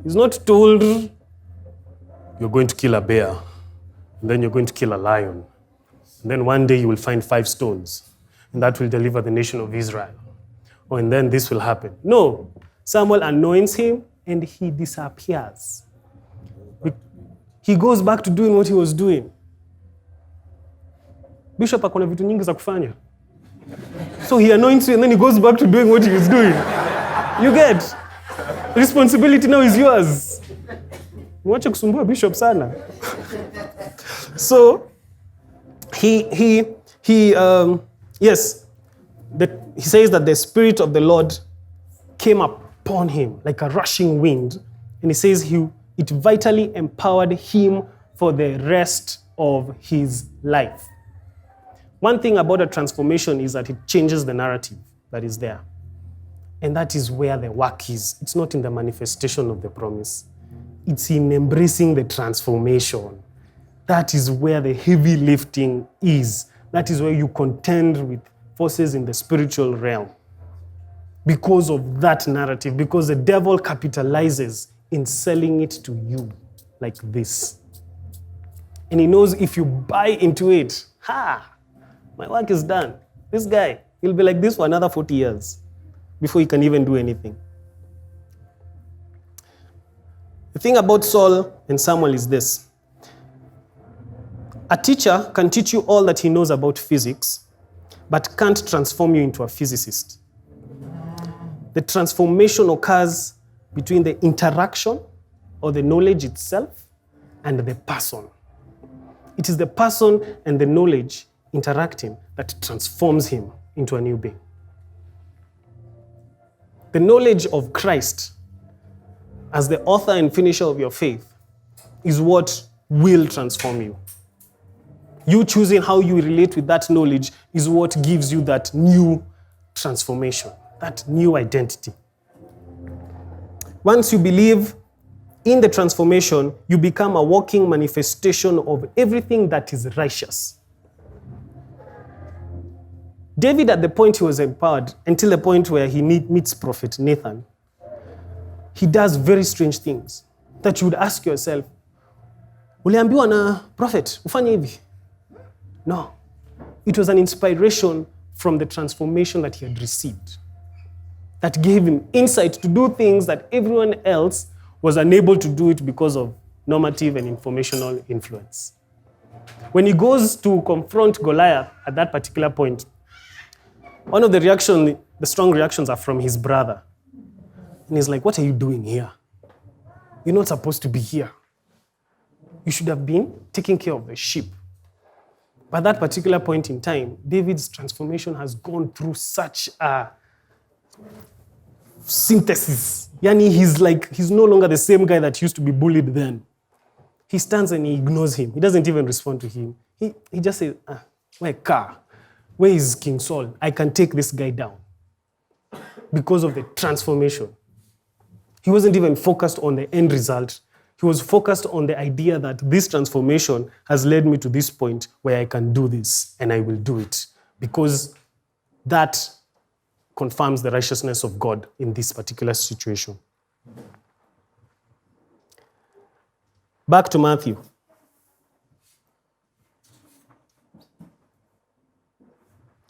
He's not told, you're going to kill a bear, and then you're going to kill a lion. And then one day you will find 5 stones, and that will deliver the nation of Israel. Oh, and then this will happen. No. Samuel anoints him, and he disappears. He goes back to doing what he was doing. Bishop akona vitu nyingi za kufanya. So he anoints you and then he goes back to doing what he was doing. You get? Responsibility now is yours. Mwache kusumbua bishop sana. So, he says that the Spirit of the Lord came upon him like a rushing wind. And he says it vitally empowered him for the rest of his life. One thing about a transformation is that it changes the narrative that is there. And that is where the work is. It's not in the manifestation of the promise. It's in embracing the transformation. That is where the heavy lifting is. That is where you contend with forces in the spiritual realm. Because of that narrative, because the devil capitalizes in selling it to you like this. And he knows if you buy into it, my work is done. This guy, he'll be like this for another 40 years before he can even do anything. The thing about Saul and Samuel is this. A teacher can teach you all that he knows about physics, but can't transform you into a physicist. The transformation occurs between the interaction or the knowledge itself and the person. It is the person and the knowledge interacting that transforms him into a new being. The knowledge of Christ as the author and finisher of your faith is what will transform you. You choosing how you relate with that knowledge is what gives you that new transformation, that new identity. Once you believe in the transformation, you become a walking manifestation of everything that is righteous. David, at the point he was empowered, until the point where he meets Prophet Nathan, he does very strange things that you would ask yourself, uliambiwa na prophet, ufanye hivi? No. It was an inspiration from the transformation that he had received that gave him insight to do things that everyone else was unable to do it because of normative and informational influence. When he goes to confront Goliath at that particular point, one of the strong reactions are from his brother. And he's like, what are you doing here? You're not supposed to be here. You should have been taking care of the sheep. By that particular point in time, David's transformation has gone through such a synthesis. Yani he's no longer the same guy that used to be bullied then. He stands and he ignores him. He doesn't even respond to him. He just says, where is King Saul? I can take this guy down. Because of the transformation. He wasn't even focused on the end result. He was focused on the idea that this transformation has led me to this point where I can do this, and I will do it. Because that confirms the righteousness of God in this particular situation. Back to Matthew.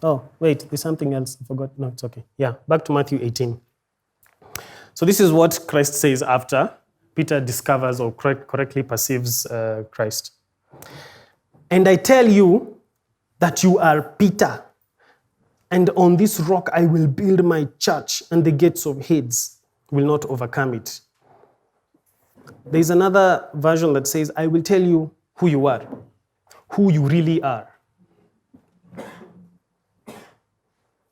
Oh, wait, there's something else. I forgot. No, it's okay. Yeah, back to Matthew 18. So this is what Christ says after Peter discovers or correctly perceives Christ. And I tell you that you are Peter, and on this rock I will build my church, and the gates of Hades will not overcome it. There's another version that says, I will tell you who you are, who you really are.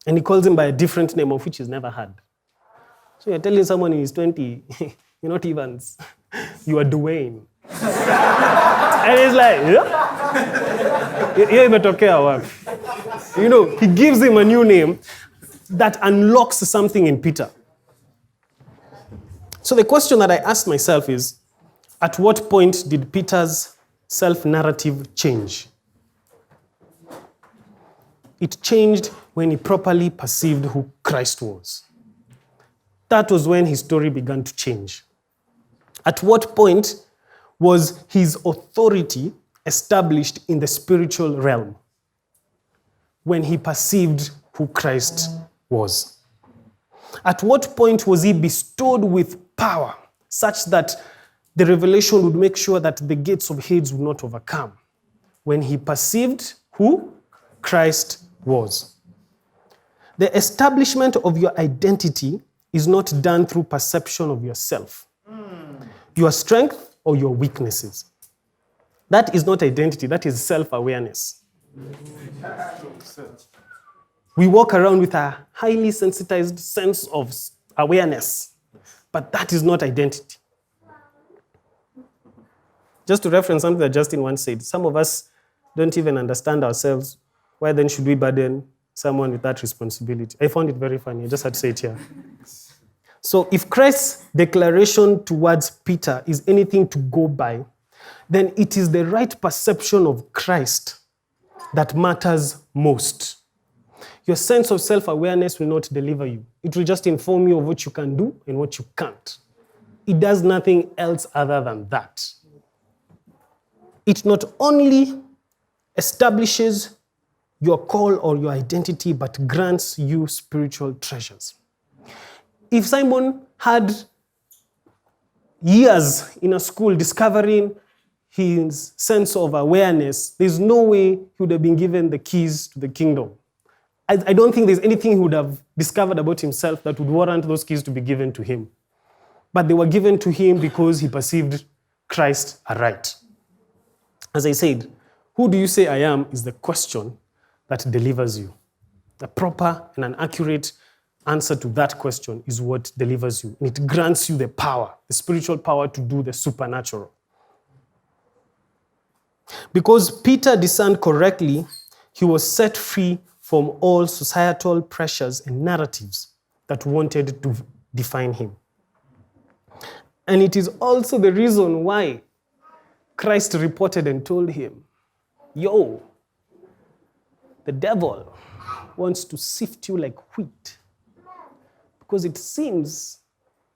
And he calls him by a different name of which he's never heard. So you're telling someone in his 20, you're not Evans, you are Dwayne. And he's like, yeah. You know, he gives him a new name that unlocks something in Peter. So the question that I asked myself is, at what point did Peter's self-narrative change? It changed when he properly perceived who Christ was. That was when his story began to change. At what point was his authority established in the spiritual realm? When he perceived who Christ was. At what point was he bestowed with power such that the revelation would make sure that the gates of Hades would not overcome? When he perceived who Christ was. The establishment of your identity is not done through perception of yourself, your strength or your weaknesses. That is not identity, that is self-awareness. We walk around with a highly sensitized sense of awareness, but that is not identity. Just to reference something that Justin once said, some of us don't even understand ourselves. Why then should we burden someone with that responsibility? I found it very funny. I just had to say it here. So if Christ's declaration towards Peter is anything to go by, then it is the right perception of Christ that matters most. Your sense of self-awareness will not deliver you. It will just inform you of what you can do and what you can't. It does nothing else other than that. It not only establishes your call or your identity, but grants you spiritual treasures. If Simon had years in a school discovering his sense of awareness, there's no way he would have been given the keys to the kingdom. I don't think there's anything he would have discovered about himself that would warrant those keys to be given to him. But they were given to him because he perceived Christ aright. As I said, who do you say I am is the question that delivers you. A proper and an accurate answer to that question is what delivers you. And it grants you the power, the spiritual power to do the supernatural. Because Peter discerned correctly, he was set free from all societal pressures and narratives that wanted to define him. And it is also the reason why Christ reported and told him, yo, the devil wants to sift you like wheat because it seems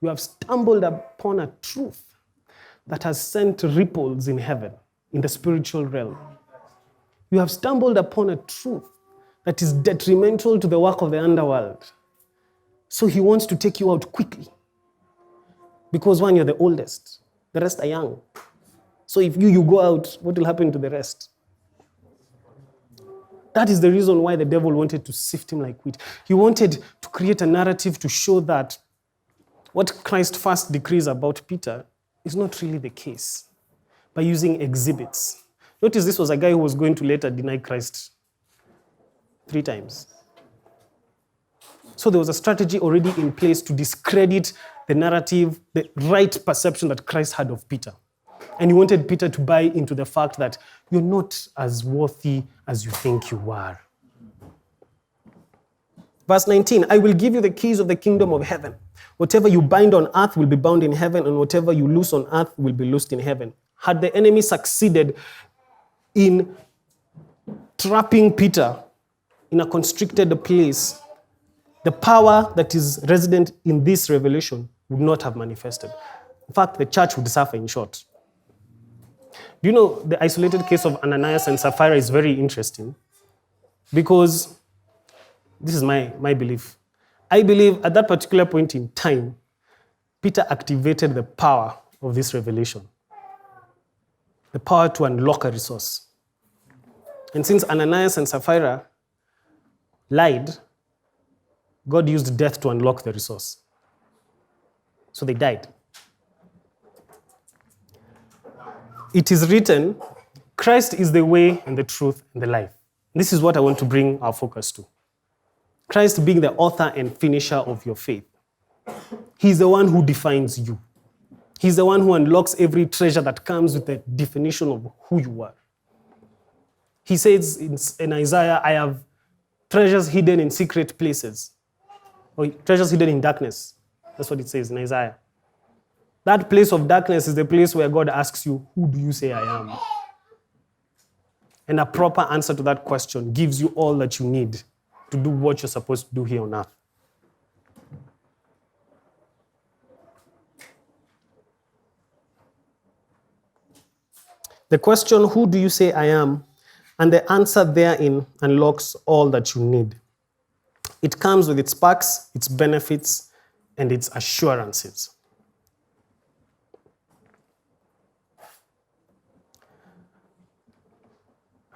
you have stumbled upon a truth that has sent ripples in heaven, in the spiritual realm. You have stumbled upon a truth that is detrimental to the work of the underworld. So he wants to take you out quickly. Because one, you're the oldest. The rest are young. So if you go out, what will happen to the rest? That is the reason why the devil wanted to sift him like wheat. He wanted to create a narrative to show that what Christ first decrees about Peter is not really the case, by using exhibits. Notice this was a guy who was going to later deny Christ 3 times. So there was a strategy already in place to discredit the narrative, the right perception that Christ had of Peter. And he wanted Peter to buy into the fact that you're not as worthy as you think you are. Verse 19, I will give you the keys of the kingdom of heaven. Whatever you bind on earth will be bound in heaven, and whatever you loose on earth will be loosed in heaven. Had the enemy succeeded in trapping Peter in a constricted place, the power that is resident in this revelation would not have manifested. In fact, the church would suffer in short. Do you know the isolated case of Ananias and Sapphira is very interesting because this is my belief. I believe at that particular point in time, Peter activated the power of this revelation, the power to unlock a resource. And since Ananias and Sapphira lied, God used death to unlock the resource. So they died. It is written, Christ is the way and the truth and the life. This is what I want to bring our focus to. Christ being the author and finisher of your faith. He's the one who defines you. He's the one who unlocks every treasure that comes with the definition of who you are. He says in Isaiah, I have treasures hidden in secret places. Or treasures hidden in darkness. That's what it says in Isaiah. That place of darkness is the place where God asks you, who do you say I am? And a proper answer to that question gives you all that you need to do what you're supposed to do here on earth. The question, who do you say I am? And the answer therein unlocks all that you need. It comes with its perks, its benefits, and its assurances.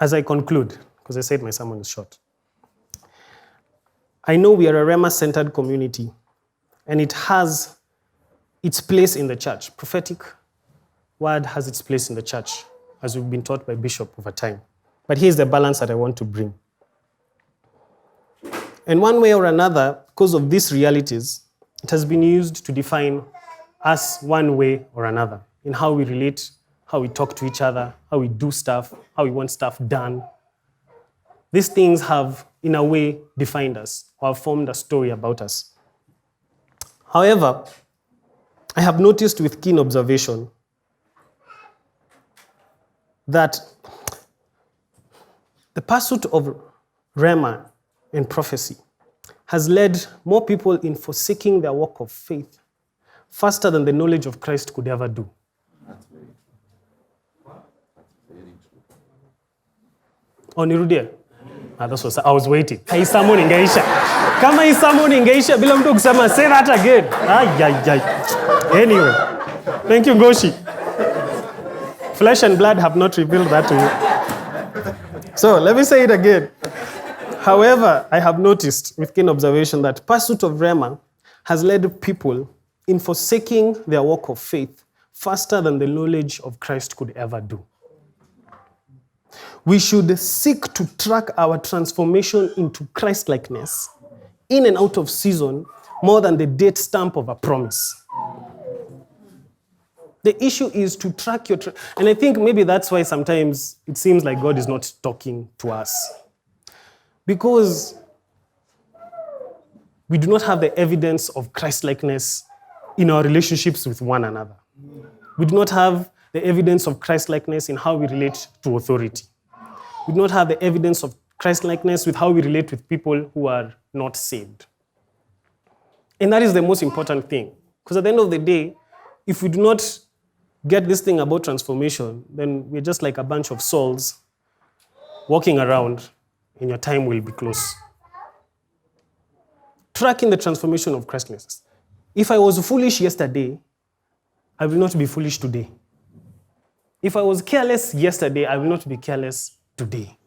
As I conclude, because I said my sermon is short, I know we are a Rema-centered community, and it has its place in the church. Prophetic word has its place in the church, as we've been taught by Bishop over time. But here's the balance that I want to bring. In one way or another, because of these realities, it has been used to define us one way or another in how we relate, how we talk to each other, how we do stuff, how we want stuff done. These things have, in a way, defined us or formed a story about us. However, I have noticed with keen observation that the pursuit of Rhema and prophecy has led more people in forsaking their walk of faith faster than the knowledge of Christ could ever do. Oh, nirudie? That's what I was waiting. Hii sermon ingeisha. Kama hii sermon ingeisha bila mtu kusema say that again. Anyway, thank you, Goshi. Flesh and blood have not revealed that to you. So let me say it again. However, I have noticed with keen observation that pursuit of Rhema has led people in forsaking their walk of faith faster than the knowledge of Christ could ever do. We should seek to track our transformation into Christ-likeness in and out of season more than the date stamp of a promise. The issue is to track your... and I think maybe that's why sometimes it seems like God is not talking to us. Because we do not have the evidence of Christ-likeness in our relationships with one another. We do not have the evidence of Christ-likeness in how we relate to authority. We do not have the evidence of Christ-likeness with how we relate with people who are not saved. And that is the most important thing. Because at the end of the day, if we do not get this thing about transformation, then we're just like a bunch of souls walking around, and your time will be close. Tracking the transformation of Christ-likeness. If I was foolish yesterday, I will not be foolish today. If I was careless yesterday, I will not be careless today.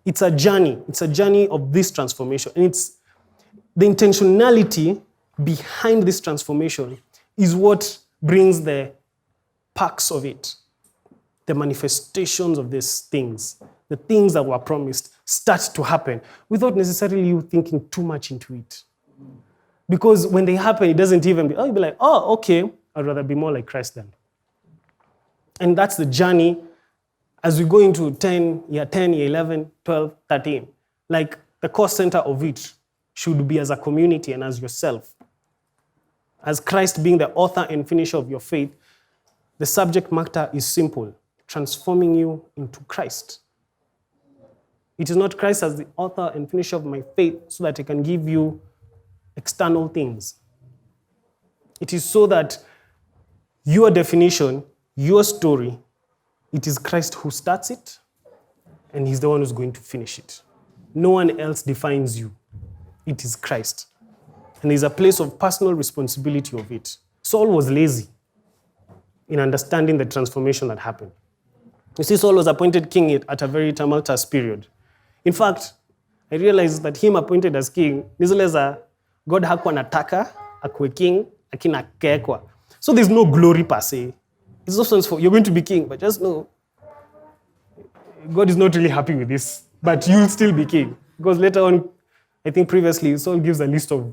It's a journey. It's a journey of this transformation. And it's the intentionality behind this transformation is what brings the perks of it. The manifestations of these things, the things that were promised, start to happen without necessarily you thinking too much into it. Because when they happen, it doesn't even be, you'll be like, oh, okay, I'd rather be more like Christ then. And that's the journey as we go into year 10, year 11, 12, 13. Like the core center of it should be as a community and as yourself. As Christ being the author and finisher of your faith, the subject matter is simple, transforming you into Christ. It is not Christ as the author and finisher of my faith so that he can give you external things. It is so that your definition, your story, it is Christ who starts it, and he's the one who's going to finish it. No one else defines you. It is Christ. And there's a place of personal responsibility of it. Saul was lazy in understanding the transformation that happened. You see, Saul was appointed king at a very tumultuous period. In fact, I realized that him appointed as king, nizoleza God hakuwa nataka, akuwe king, akina kekwa. So there's no glory per se. It's no sense for, you're going to be king, but just know, God is not really happy with this, but you'll still be king. Because later on, I think previously, Saul gives a list of,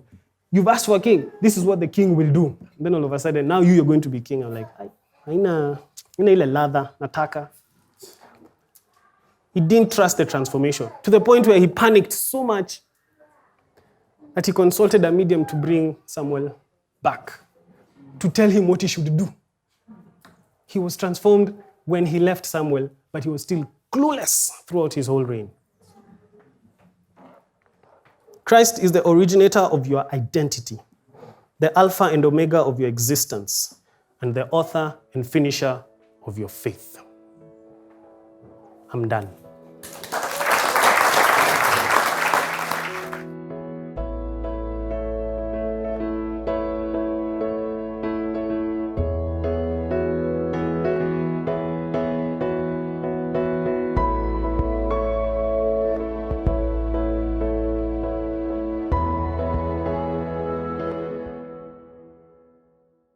you've asked for a king, this is what the king will do. And then all of a sudden, now you're going to be king. I'm like, haina ile ladha, nataka. He didn't trust the transformation to the point where he panicked so much that he consulted a medium to bring Samuel back to tell him what he should do. He was transformed when he left Samuel, but he was still clueless throughout his whole reign. Christ is the originator of your identity, the Alpha and Omega of your existence, and the author and finisher of your faith. I'm done.